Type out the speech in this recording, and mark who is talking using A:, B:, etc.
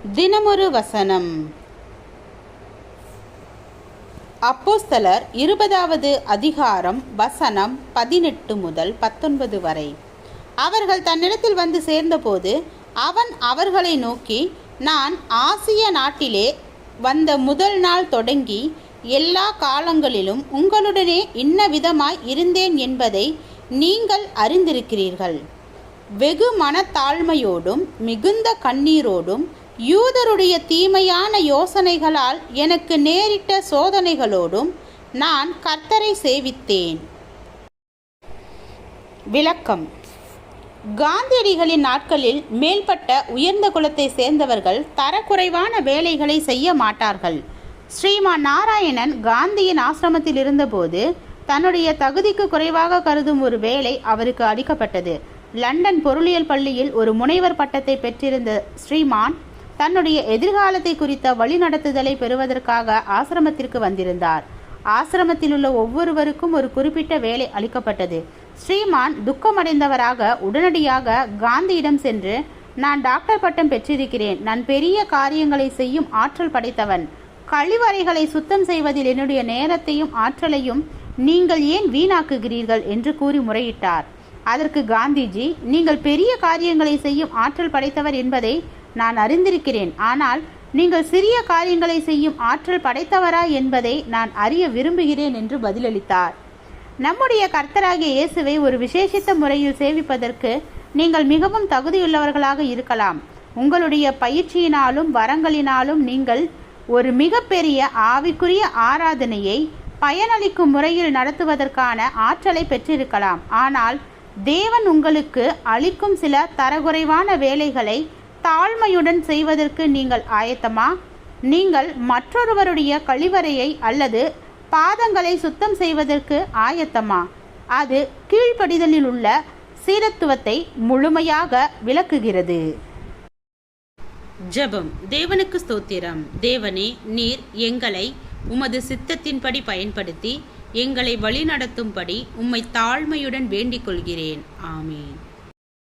A: தினமொரு வசனம். அப்போஸ்தலர் 20வது அதிகாரம் வசனம் 18 முதல் 19 வரை. அவர்கள் தன்னிடத்தில் வந்து சேர்ந்தபோது அவன் அவர்களை நோக்கி, நான் ஆசிய நாட்டிலே வந்த முதல் நாள் தொடங்கி எல்லா காலங்களிலும் உங்களுடனே இன்ன விதமாய் இருந்தேன் என்பதை நீங்கள் அறிந்திருக்கிறீர்கள். வெகு மனத்தாழ்மையோடும் மிகுந்த கண்ணீரோடும் யூதருடைய தீமையான யோசனைகளால் எனக்கு நேரிட்ட சோதனைகளோடும் நான் கர்த்தரை சேவித்தேன். விளக்கம். காந்தியடிகளின் நாட்களில் மேல்பட்ட உயர்ந்த குலத்தை சேர்ந்தவர்கள் தரக்குறைவான வேலைகளை செய்ய மாட்டார்கள். ஸ்ரீமான் நாராயணன் காந்தியின் ஆசிரமத்தில் இருந்தபோது தன்னுடைய தகுதிக்கு குறைவாக கருதும் ஒரு வேலை அவருக்கு அளிக்கப்பட்டது. லண்டன் பொருளியல் பள்ளியில் ஒரு முனைவர் பட்டத்தை பெற்றிருந்த ஸ்ரீமான் தன்னுடைய எதிர்காலத்தை குறித்த வழிநடத்துதலை பெறுவதற்காக ஆசிரமத்திற்கு வந்திருந்தார். ஆசிரமத்தில் உள்ள ஒவ்வொருவருக்கும் ஒரு குறிப்பிட்ட வேலை அளிக்கப்பட்டது. ஸ்ரீமான் துக்கமடைந்தவராக உடனடியாக காந்தியிடம் சென்று, நான் டாக்டர் பட்டம் பெற்றிருக்கிறேன், நான் பெரிய காரியங்களை செய்யும் ஆற்றல் படைத்தவன், கழிவறைகளை சுத்தம் செய்வதில் என்னுடைய நேரத்தையும் ஆற்றலையும் நீங்கள் ஏன் வீணாக்குகிறீர்கள் என்று கூறி முறையிட்டார். அதற்கு காந்திஜி, நீங்கள் பெரிய காரியங்களை செய்யும் ஆற்றல் படைத்தவர் என்பதை நான் அறிந்திருக்கிறேன், ஆனால் நீங்கள் சிறிய காரியங்களை செய்யும் ஆற்றல் படைத்தவரா என்பதை நான் அறிய விரும்புகிறேன் என்று பதிலளித்தார். நம்முடைய கர்த்தராகிய இயேசுவை ஒரு விசேஷித்த முறையில் சேவிப்பதற்கு நீங்கள் மிகவும் தகுதியுள்ளவர்களாக இருக்கலாம். உங்களுடைய பயிற்சியினாலும் வரங்களினாலும் நீங்கள் ஒரு மிகப்பெரிய ஆவிக்குரிய ஆராதனையை பயனளிக்கும் முறையில் நடத்துவதற்கான ஆற்றலை பெற்றிருக்கலாம். ஆனால் தேவன் உங்களுக்கு அளிக்கும் சில தரக்குறைவான வேலைகளை தாழ்மையுடன் செய்வதற்கு நீங்கள் ஆயத்தமா? நீங்கள் மற்றொருவருடைய கழிவறையை அல்லது பாதங்களை சுத்தம் செய்வதற்கு ஆயத்தமா? அது கீழ்ப்படிதலில் உள்ள சீரத்துவத்தை முழுமையாக விளக்குகிறது. ஜெபம். தேவனுக்கு ஸ்தோத்திரம். தேவனே, நீர் எங்களை உமது சித்தத்தின்படி பயன்படுத்தி எங்களை வழிநடத்தும்படி உம்மை தாழ்மையுடன் வேண்டிக் கொள்கிறேன். ஆமீன்.